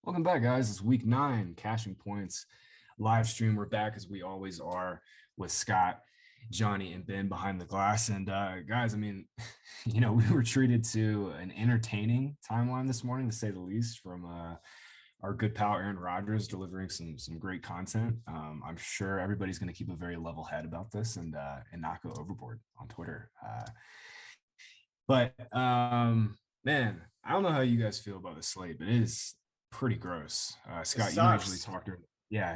Welcome back, guys. It's week 9, Cashing Points live stream. We're back as we always are with Scott, Johnny, and Ben behind the glass. And guys, I mean, we were treated to an entertaining timeline this morning, to say the least, from our good pal Aaron Rodgers delivering some great content. I'm sure everybody's going to keep a very level head about this and not go overboard on Twitter. But man, I don't know how you guys feel about the slate, but it is pretty gross. Scott, you usually talk to,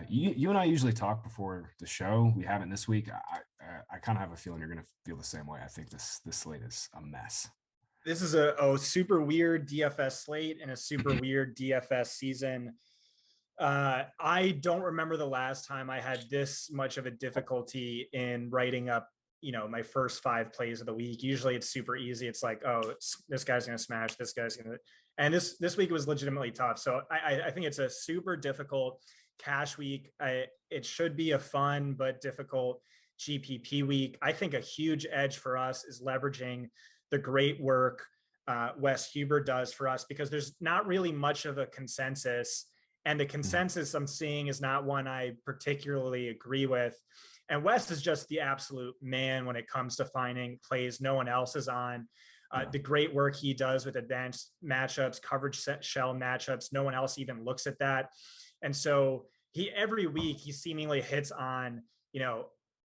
you and I usually talk before the show. We haven't this week. I kind of have a feeling you're going to feel the same way. I think this slate is a mess. This is a super weird DFS slate and a super weird DFS season. I don't remember the last time I had this much of a difficulty in writing up, my first 5 plays of the week. Usually it's super easy. It's like, this guy's going to smash, this guy's going to, and this week was legitimately tough. So I think it's a super difficult cash week. It should be a fun but difficult GPP week. I think a huge edge for us is leveraging the great work Wes Huber does for us, because there's not really much of a consensus, and the consensus I'm seeing is not one I particularly agree with. And Wes is just the absolute man when it comes to finding plays no one else is on. The great work he does with advanced matchups, coverage shell matchups, no one else even looks at that. And so every week he seemingly hits on, a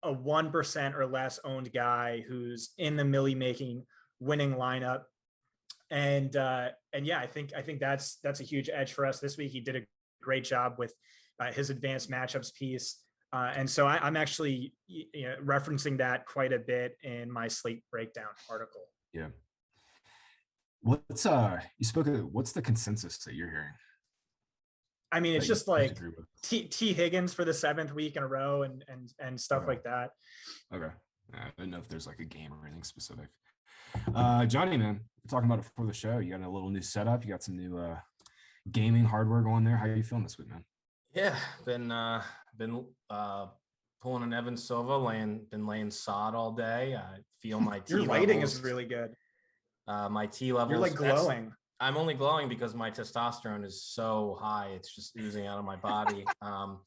1% or less owned guy who's in the milli making winning lineup. And yeah, I think that's a huge edge for us this week. He did a great job with his advanced matchups piece. And so I'm actually referencing that quite a bit in my slate breakdown article. Yeah. What's the consensus that you're hearing? I mean, it's just like T Higgins for the 7th week in a row and stuff like that. Okay. I don't know if there's like a game or anything specific. Johnny, man, we're talking about it before the show. You got a little new setup. You got some new gaming hardware going there. How are you feeling this week, man? Yeah, been pulling an Evan Silva, been laying sod all day. I feel my T Your lighting levels, is really good. My T levels. You're like glowing. I'm only glowing because my testosterone is so high. It's just oozing out of my body. I'm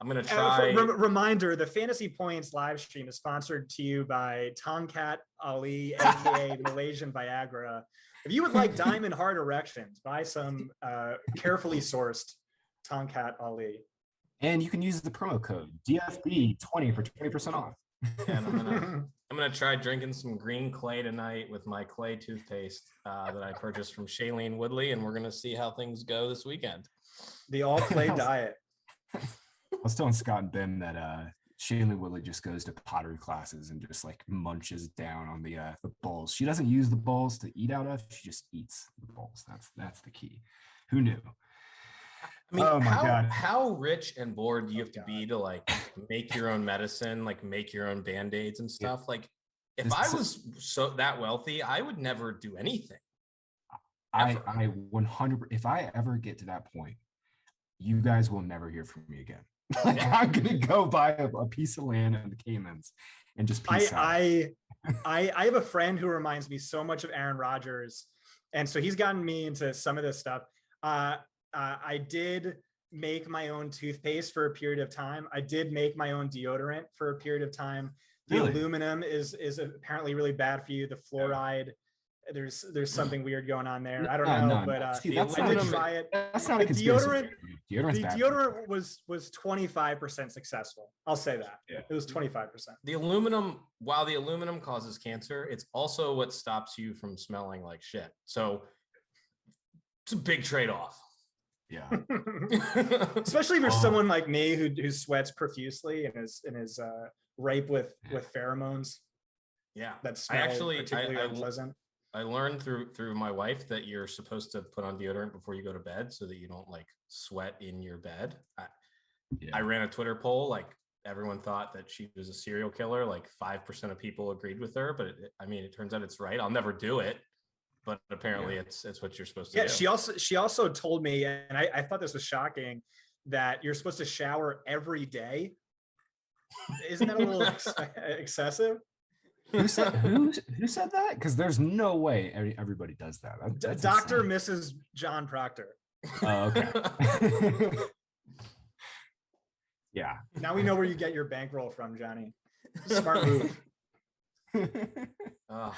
going to try. Reminder, the Fantasy Points live stream is sponsored to you by Tomcat Ali, aka Malaysian Viagra. If you would like diamond hard erections, buy some carefully sourced Tomcat Ali. And you can use the promo code DFB20 for 20% off. And I'm gonna try drinking some green clay tonight with my clay toothpaste that I purchased from Shailene Woodley, and we're gonna see how things go this weekend. The all clay diet. I was telling Scott and Ben that Shailene Woodley just goes to pottery classes and just like munches down on the bowls. She doesn't use the bowls to eat out of; she just eats the bowls. That's the key. Who knew? I mean, how rich and bored do you have to be to like make your own medicine, like make your own Band-Aids and stuff? Yeah. Like if I was that wealthy, I would never do anything. I 100%, if I ever get to that point, you guys will never hear from me again. Like, I'm going to go buy a piece of land in the Caymans and just peace out. I have a friend who reminds me so much of Aaron Rodgers. And so he's gotten me into some of this stuff. I did make my own toothpaste for a period of time. I did make my own deodorant for a period of time. The aluminum is apparently really bad for you. The fluoride, there's something weird going on there. I don't know, but I did try it. That's not a conspiracy. The deodorant was 25% successful. I'll say that. Yeah. It was 25%. The aluminum, while the aluminum causes cancer, it's also what stops you from smelling like shit. So it's a big trade-off. Yeah. Especially if you're someone like me who sweats profusely and is ripe with pheromones. Yeah. That smell particularly unpleasant. I learned through my wife that you're supposed to put on deodorant before you go to bed so that you don't like sweat in your bed. I ran a Twitter poll, like everyone thought that she was a serial killer. Like 5% of people agreed with her, but it turns out it's right. I'll never do it. But apparently it's what you're supposed to do. She also told me, and I thought this was shocking, that you're supposed to shower every day. Isn't that a little excessive? Who said that? Because there's no way everybody does that. Dr. Mrs. John Proctor. Oh, okay. Yeah. Now we know where you get your bankroll from, Johnny. Smart move. Oh,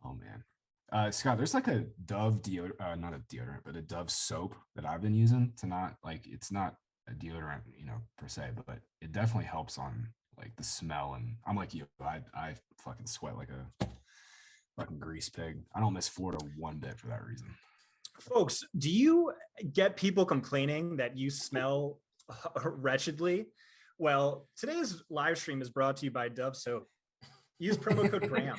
Oh man. Scott, there's like a Dove deodorant, not a deodorant, but a Dove soap that I've been using to not like it's not a deodorant, per se, but it definitely helps on like the smell. And I'm like you, I fucking sweat like a fucking grease pig. I don't miss Florida one bit for that reason. Folks, do you get people complaining that you smell wretchedly? Well, today's live stream is brought to you by Dove Soap. Use promo code Graham.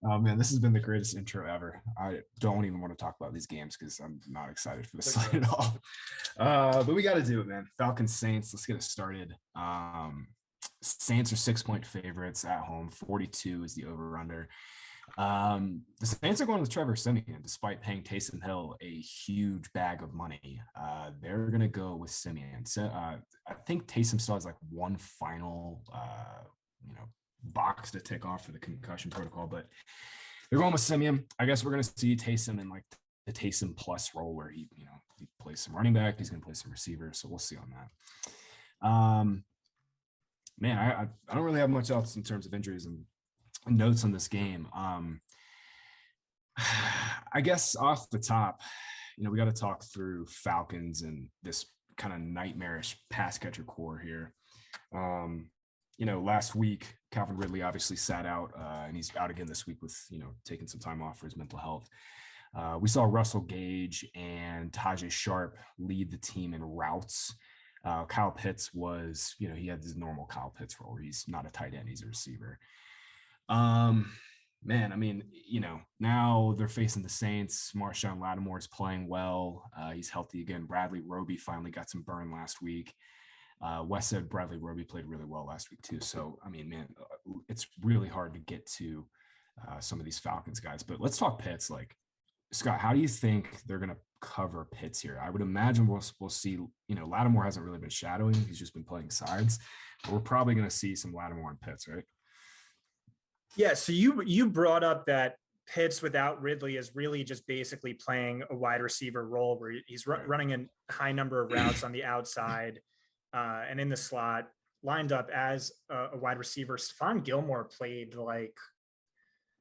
Oh man, this has been the greatest intro ever. I don't even want to talk about these games because I'm not excited for this slate at all. But we got to do it, man. Falcons Saints. Let's get it started. Saints are 6-point favorites at home. 42 is the over/under. The Saints are going with Trevor Siemian, despite paying Taysom Hill a huge bag of money. They're going to go with Siemian. So I think Taysom still has like one final, box to tick off for the concussion protocol, but they're going with Siemian. I guess we're going to see Taysom in like the Taysom plus role where he plays some running back. He's going to play some receiver. So we'll see on that. Man, I don't really have much else in terms of injuries and notes on this game. I guess off the top, we got to talk through Falcons and this kind of nightmarish pass catcher core here. Last week, Calvin Ridley obviously sat out, and he's out again this week with, taking some time off for his mental health. We saw Russell Gage and Tajay Sharp lead the team in routes. Kyle Pitts was, he had his normal Kyle Pitts role where he's not a tight end, he's a receiver. Man, I mean, now they're facing the Saints. Marshawn Lattimore is playing well. He's healthy again. Bradley Roby finally got some burn last week. Wes said Bradley Roby played really well last week too. So, I mean, man, it's really hard to get to some of these Falcons guys. But let's talk Pitts. Like, Scott, how do you think they're going to cover Pitts here? I would imagine we'll see, Lattimore hasn't really been shadowing. He's just been playing sides. But we're probably going to see some Lattimore and Pitts, right? Yeah, so you brought up that Pitts without Ridley is really just basically playing a wide receiver role where he's running a high number of routes on the outside and in the slot, lined up as a wide receiver. Stephon Gilmore played like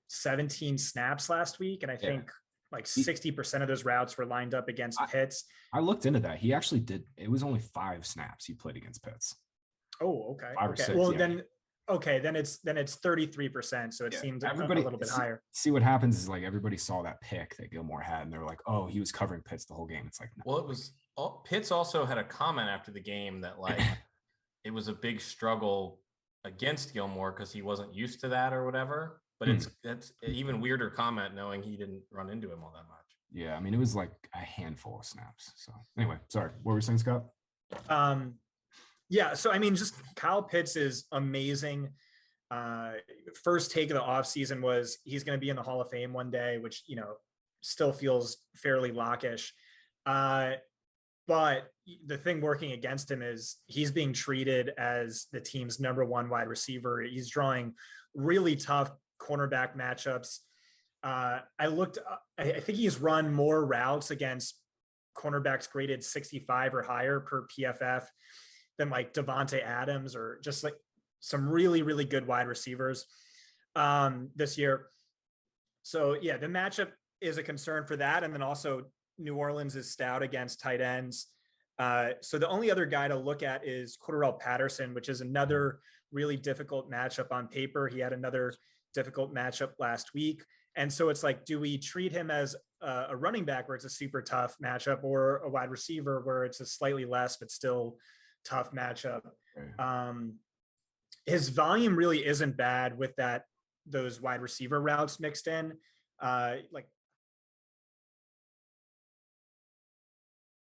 17 snaps last week, and I think like 60% of those routes were lined up against Pitts. I looked into that. He actually did. It was only 5 snaps he played against Pitts. Oh, okay. 5 or 6. Well, then it's 33%. So it seemed a little bit higher. See what happens is like everybody saw that pick that Gilmore had, and they're like, "Oh, he was covering Pitts the whole game." It's like, no. Well, it was Pitts also had a comment after the game that like it was a big struggle against Gilmore because he wasn't used to that or whatever. But it's an even weirder comment knowing he didn't run into him all that much. Yeah, I mean, it was like a handful of snaps. So anyway, sorry. What were you saying, Scott? Yeah, so I mean, just Kyle Pitts is amazing. First take of the offseason was he's going to be in the Hall of Fame one day, which, still feels fairly lockish. But the thing working against him is he's being treated as the team's #1 wide receiver. He's drawing really tough cornerback matchups. I think he's run more routes against cornerbacks graded 65 or higher per PFF than like Devontae Adams or just like some really, really good wide receivers this year. So yeah, the matchup is a concern for that. And then also New Orleans is stout against tight ends. So the only other guy to look at is Cordarrelle Patterson, which is another really difficult matchup on paper. He had another difficult matchup last week. And so it's like, do we treat him as a running back where it's a super tough matchup, or a wide receiver where it's a slightly less, but still tough matchup? His volume really isn't bad with those wide receiver routes mixed in. Like